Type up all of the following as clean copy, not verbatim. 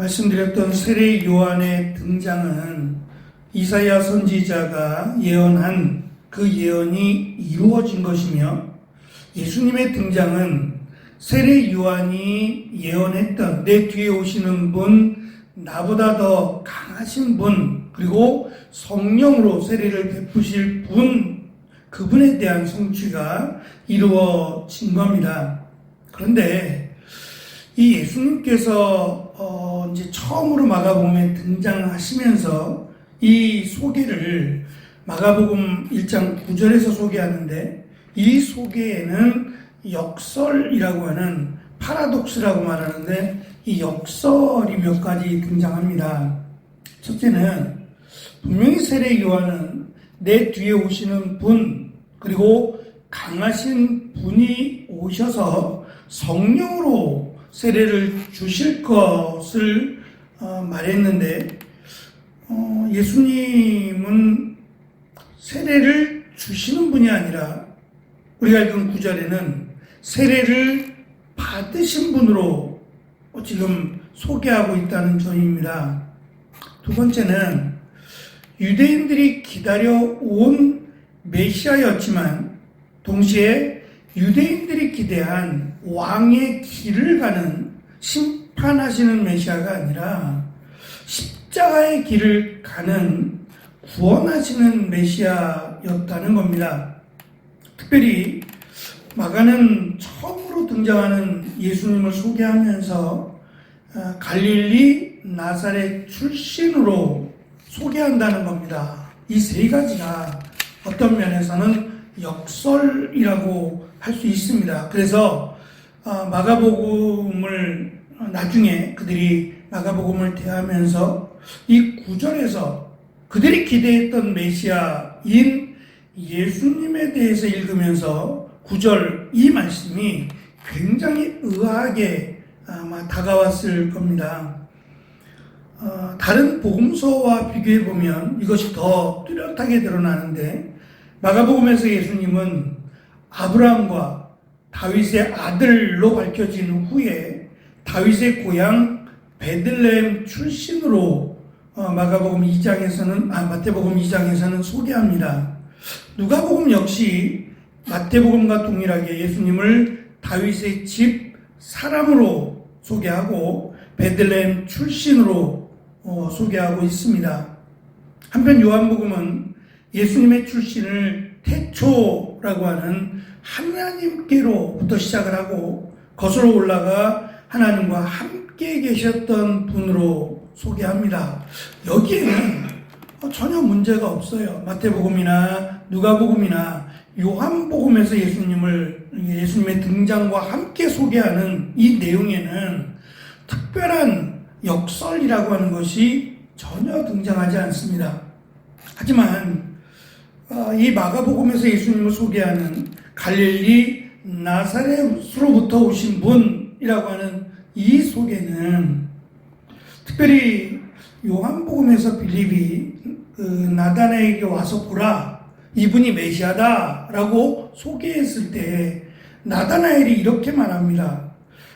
말씀드렸던 세례 요한의 등장은 이사야 선지자가 예언한 그 예언이 이루어진 것이며, 예수님의 등장은 세례 요한이 예언했던 내 뒤에 오시는 분, 나보다 더 강하신 분, 그리고 성령으로 세례를 베푸실 분, 그분에 대한 성취가 이루어진 겁니다. 그런데 이 예수님께서 이제 처음으로 마가복음에 등장하시면서 이 소개를 마가복음 1장 9절에서 소개하는데, 이 소개에는 역설이라고 하는 파라독스라고 말하는데, 이 역설이 몇 가지 등장합니다. 첫째는 분명히 세례 요한은 내 뒤에 오시는 분, 그리고 강하신 분이 오셔서 성령으로 세례를 주실 것을 말했는데, 예수님은 세례를 주시는 분이 아니라 우리가 읽은 9절에는 세례를 받으신 분으로 지금 소개하고 있다는 점입니다. 두 번째는 유대인들이 기다려온 메시아였지만 동시에 유대인들이 기대한 왕의 길을 가는 심판하시는 메시아가 아니라 십자가의 길을 가는 구원하시는 메시아였다는 겁니다. 특별히 마가는 처음으로 등장하는 예수님을 소개하면서 갈릴리 나사렛 출신으로 소개한다는 겁니다. 이 세 가지가 어떤 면에서는 역설이라고 할 수 있습니다. 그래서 마가복음을 나중에 그들이 마가복음을 대하면서 이 9절에서 그들이 기대했던 메시아인 예수님에 대해서 읽으면서 9절 이 말씀이 굉장히 의아하게 아마 다가왔을 겁니다. 다른 복음서와 비교해보면 이것이 더 뚜렷하게 드러나는데, 마가복음에서 예수님은 아브라함과 다윗의 아들로 밝혀진 후에 다윗의 고향 베들레헴 출신으로 마태복음 2장에서는 소개합니다. 누가복음 역시 마태복음과 동일하게 예수님을 다윗의 집 사람으로 소개하고 베들레헴 출신으로 소개하고 있습니다. 한편 요한복음은 예수님의 출신을 태초라고 하는 하나님께로부터 시작을 하고 거슬러 올라가 하나님과 함께 계셨던 분으로 소개합니다. 여기에는 전혀 문제가 없어요. 마태복음이나 누가복음이나 요한복음에서 예수님의 등장과 함께 소개하는 이 내용에는 특별한 역설이라고 하는 것이 전혀 등장하지 않습니다. 하지만 이 마가복음에서 예수님을 소개하는 갈릴리 나사렛으로부터 오신 분이라고 하는 이 소개는, 특별히 요한복음에서 빌립이 나다나에게 와서 보라, 이분이 메시아다라고 소개했을 때 나다나엘이 이렇게 말합니다.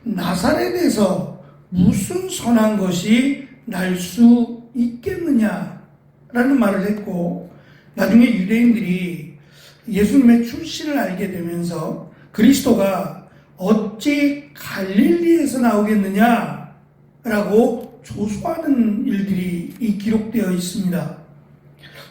나사렛에서 무슨 선한 것이 날 수 있겠느냐라는 말을 했고, 나중에 유대인들이 예수님의 출신을 알게 되면서 그리스도가 어찌 갈릴리에서 나오겠느냐라고 조소하는 일들이 기록되어 있습니다.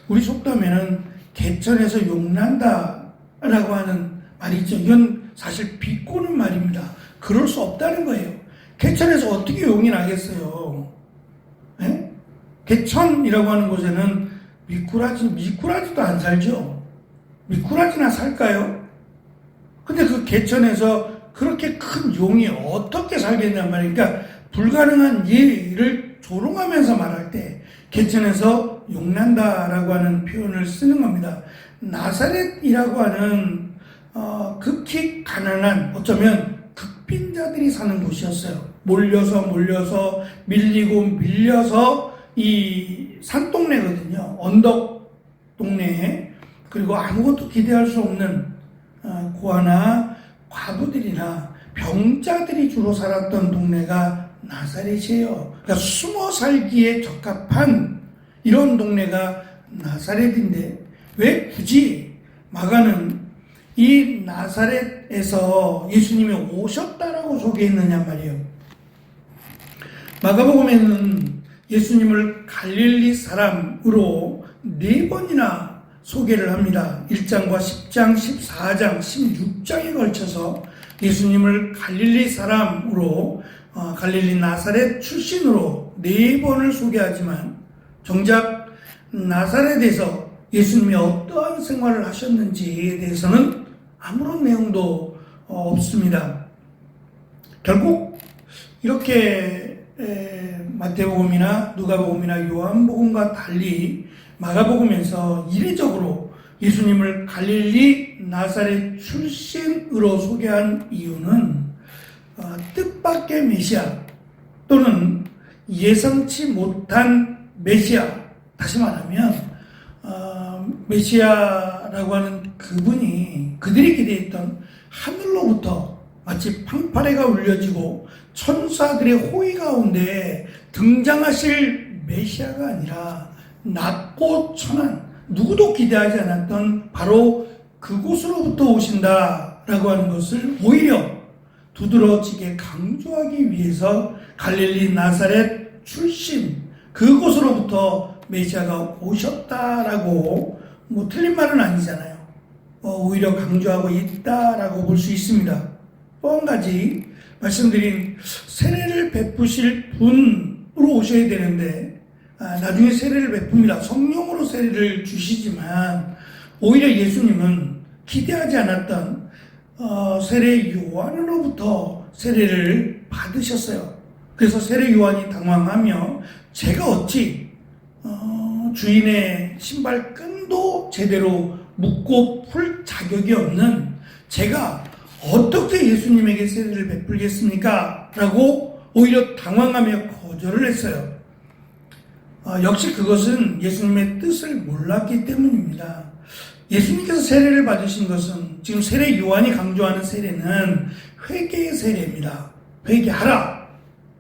우리 속담에는 개천에서 용난다라고 하는 말이 있죠. 이건 사실 비꼬는 말입니다. 그럴 수 없다는 거예요. 개천에서 어떻게 용이 나겠어요? 네? 개천이라고 하는 곳에는 미꾸라지도 안 살죠. 미꾸라지나 살까요? 근데 그 개천에서 그렇게 큰 용이 어떻게 살겠냔 말이에요. 그러니까 불가능한 일을 조롱하면서 말할 때 개천에서 용난다라고 하는 표현을 쓰는 겁니다. 나사렛이라고 하는 극히 가난한, 어쩌면 극빈자들이 사는 곳이었어요. 몰려서 밀려서 이 산동네거든요. 언덕 동네에. 그리고 아무것도 기대할 수 없는 고아나 과부들이나 병자들이 주로 살았던 동네가 나사렛이에요. 그러니까 숨어 살기에 적합한 이런 동네가 나사렛인데 왜 굳이 마가는 이 나사렛에서 예수님이 오셨다라고 소개했느냐 말이에요. 마가복음에는 예수님을 갈릴리 사람으로 4번이나 소개를 합니다. 1장과 10장, 14장, 16장에 걸쳐서 예수님을 갈릴리 사람으로 갈릴리 나사렛 출신으로 4번을 소개하지만 정작 나사렛에서 예수님이 어떠한 생활을 하셨는지에 대해서는 아무런 내용도 없습니다. 결국 이렇게 마태복음이나 누가복음이나 요한복음과 달리 마가복음에서 이례적으로 예수님을 갈릴리 나사렛 출신으로 소개한 이유는 뜻밖의 메시아 또는 예상치 못한 메시아, 다시 말하면 메시아라고 하는 그분이 그들이 기대했던 하늘로부터 마치 팡파레가 울려지고 천사들의 호의 가운데 등장하실 메시아가 아니라 낮고 천한 누구도 기대하지 않았던 바로 그곳으로부터 오신다라고 하는 것을 오히려 두드러지게 강조하기 위해서 갈릴리 나사렛 출신 그곳으로부터 메시아가 오셨다라고 틀린 말은 아니잖아요. 오히려 강조하고 있다라고 볼 수 있습니다. 또 한 가지 말씀드린 세례를 베푸실 분으로 오셔야 되는데 나중에 세례를 베풉니다. 성령으로 세례를 주시지만 오히려 예수님은 기대하지 않았던 세례 요한으로부터 세례를 받으셨어요. 그래서 세례 요한이 당황하며 제가 어찌 주인의 신발끈도 제대로 묶고 풀 자격이 없는 제가 어떻게 예수님에게 세례를 베풀겠습니까? 라고 오히려 당황하며 거절을 했어요. 역시 그것은 예수님의 뜻을 몰랐기 때문입니다. 예수님께서 세례를 받으신 것은 지금 세례 요한이 강조하는 세례는 회개의 세례입니다. 회개하라.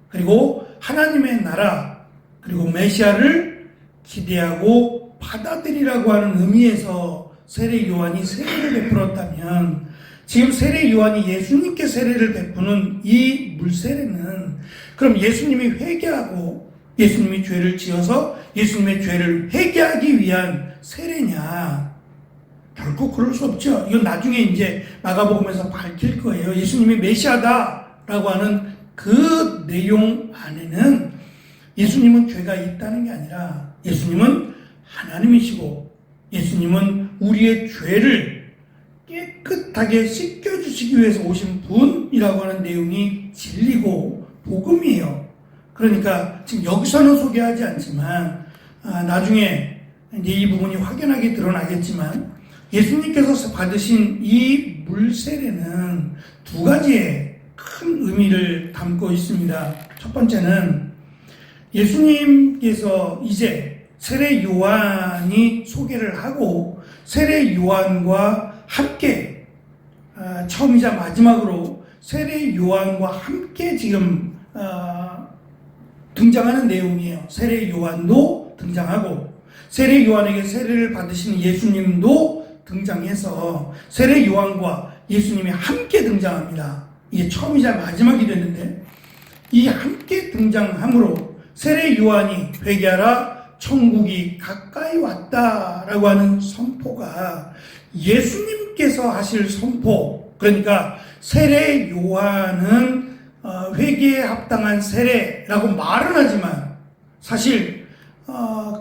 그리고 하나님의 나라 그리고 메시아를 기대하고 받아들이라고 하는 의미에서 세례 요한이 세례를 베풀었다면 지금 세례 요한이 예수님께 세례를 베푸는 이 물세례는 그럼 예수님이 회개하고 예수님이 죄를 지어서 예수님의 죄를 회개하기 위한 세례냐? 결코 그럴 수 없죠. 이건 나중에 이제 마가복음에서 밝힐 거예요. 예수님이 메시아다라고 하는 그 내용 안에는 예수님은 죄가 있다는 게 아니라 예수님은 하나님이시고 예수님은 우리의 죄를 깨끗하게 씻겨주시기 위해서 오신 분이라고 하는 내용이 진리고 복음이에요. 그러니까 지금 여기서는 소개하지 않지만 나중에 이제 이 부분이 확연하게 드러나겠지만 예수님께서 받으신 이 물세례는 두 가지의 큰 의미를 담고 있습니다. 첫 번째는 예수님께서 이제 세례 요한이 소개를 하고 세례 요한과 함께 처음이자 마지막으로 세례 요한과 함께 지금 등장하는 내용이에요. 세례 요한도 등장하고 세례 요한에게 세례를 받으신 예수님도 등장해서 세례 요한과 예수님이 함께 등장합니다. 이게 처음이자 마지막이 되는데 이 함께 등장함으로 세례 요한이 회개하라 천국이 가까이 왔다라고 하는 선포가 예수님께서 하실 선포, 그러니까 세례 요한은 회개에 합당한 세례라고 말은 하지만 사실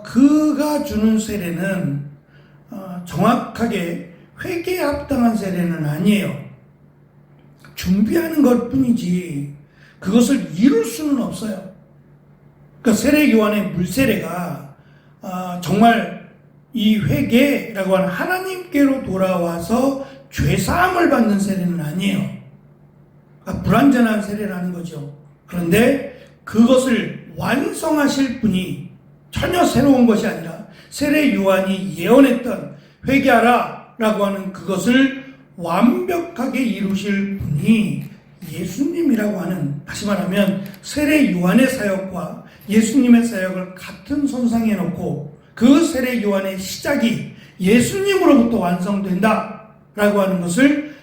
그가 주는 세례는 정확하게 회개에 합당한 세례는 아니에요. 준비하는 것 뿐이지 그것을 이룰 수는 없어요. 그러니까 세례 요한의 물세례가 정말 이 회개라고 하는 하나님께로 돌아와서 죄사함을 받는 세례는 아니에요. 그러니까 불완전한 세례라는 거죠. 그런데 그것을 완성하실 분이 전혀 새로운 것이 아니라 세례 요한이 예언했던 회개하라 라고 하는 그것을 완벽하게 이루실 분이 예수님이라고 하는, 다시 말하면 세례 요한의 사역과 예수님의 사역을 같은 선상에 놓고 그 세례 요한의 시작이 예수님으로부터 완성된다라고 하는 것을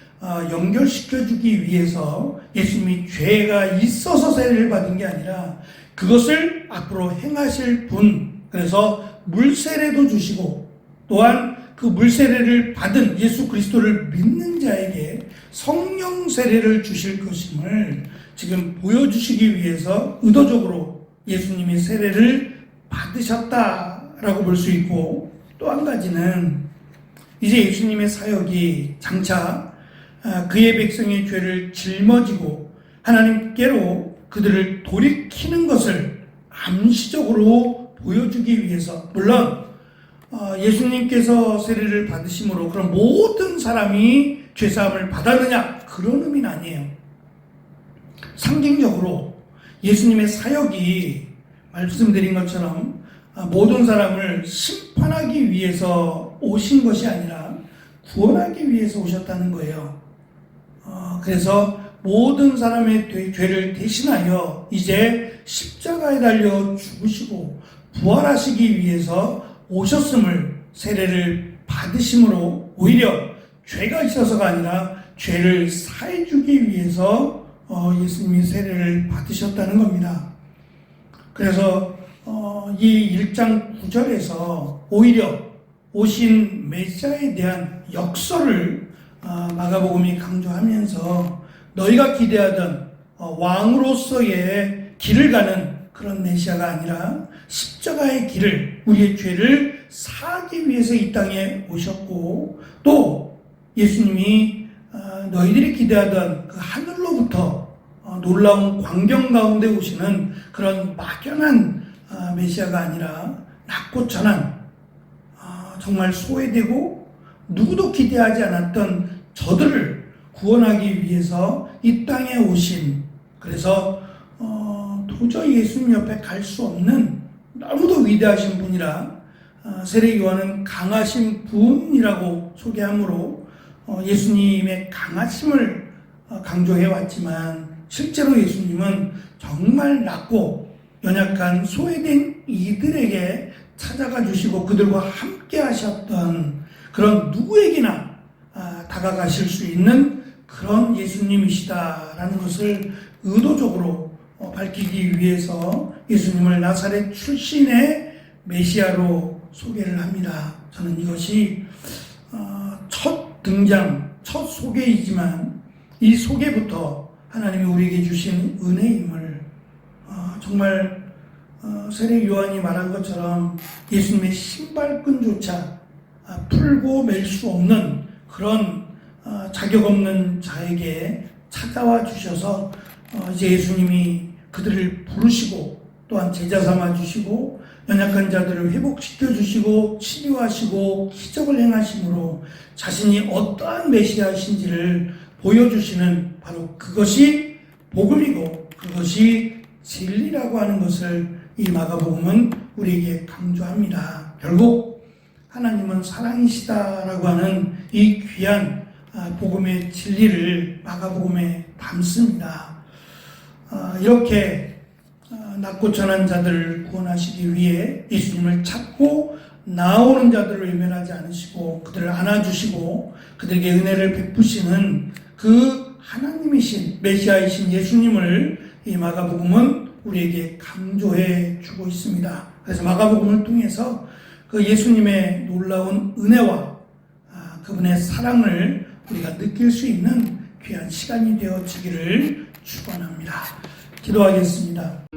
연결시켜주기 위해서 예수님이 죄가 있어서 세례를 받은 게 아니라 그것을 앞으로 행하실 분, 그래서 물세례도 주시고 또한 그 물세례를 받은 예수 그리스도를 믿는 자에게 성령 세례를 주실 것임을 지금 보여주시기 위해서 의도적으로 예수님이 세례를 받으셨다라고 볼 수 있고, 또 한 가지는 이제 예수님의 사역이 장차 그의 백성의 죄를 짊어지고 하나님께로 그들을 돌이키는 것을 암시적으로 보여주기 위해서, 물론 예수님께서 세례를 받으심으로 그럼 모든 사람이 죄사함을 받았느냐, 그런 의미는 아니에요. 상징적으로 예수님의 사역이 말씀드린 것처럼 모든 사람을 심판하기 위해서 오신 것이 아니라 구원하기 위해서 오셨다는 거예요. 그래서 모든 사람의 죄를 대신하여 이제 십자가에 달려 죽으시고 부활하시기 위해서 오셨음을, 세례를 받으심으로 오히려 죄가 있어서가 아니라 죄를 사해주기 위해서 예수님이 세례를 받으셨다는 겁니다. 그래서 이 1장 9절에서 오히려 오신 메시아에 대한 역설을 마가복음이 강조하면서 너희가 기대하던 왕으로서의 길을 가는 그런 메시아가 아니라 십자가의 길을, 우리의 죄를 사하기 위해서 이 땅에 오셨고, 또 예수님이 너희들이 기대하던 그 하늘로부터 놀라운 광경 가운데 오시는 그런 막연한 메시아가 아니라 낮고 천한, 정말 소외되고 누구도 기대하지 않았던 저들을 구원하기 위해서 이 땅에 오신, 그래서 도저히 예수님 옆에 갈 수 없는 너무도 위대하신 분이라 세례 요한은 강하신 분이라고 소개하므로 예수님의 강하심을 강조해 왔지만, 실제로 예수님은 정말 낮고 연약한 소외된 이들에게 찾아가 주시고 그들과 함께 하셨던 그런 누구에게나 다가가실 수 있는 그런 예수님이시다라는 것을 의도적으로 밝히기 위해서 예수님을 나사렛 출신의 메시아로 소개를 합니다. 저는 이것이 첫 등장, 첫 소개이지만 이 소개부터 하나님이 우리에게 주신 은혜임을, 정말 세례 요한이 말한 것처럼 예수님의 신발끈조차 풀고 맬 수 없는 그런 자격 없는 자에게 찾아와 주셔서 이제 예수님이 그들을 부르시고 또한 제자 삼아 주시고 연약한 자들을 회복시켜 주시고 치료하시고 기적을 행하심으로 자신이 어떠한 메시아이신지를 보여주시는, 바로 그것이 복음이고 그것이 진리라고 하는 것을 이 마가복음은 우리에게 강조합니다. 결국 하나님은 사랑이시다라고 하는 이 귀한 복음의 진리를 마가복음에 담습니다. 이렇게 낮고 천한 자들을 구원하시기 위해 예수님을 찾고 나오는 자들을 외면하지 않으시고 그들을 안아주시고 그들에게 은혜를 베푸시는 그 하나님이신 메시아이신 예수님을 이 마가복음은 우리에게 강조해 주고 있습니다. 그래서 마가복음을 통해서 그 예수님의 놀라운 은혜와 그분의 사랑을 우리가 느낄 수 있는 귀한 시간이 되어지기를 축원합니다. 기도하겠습니다.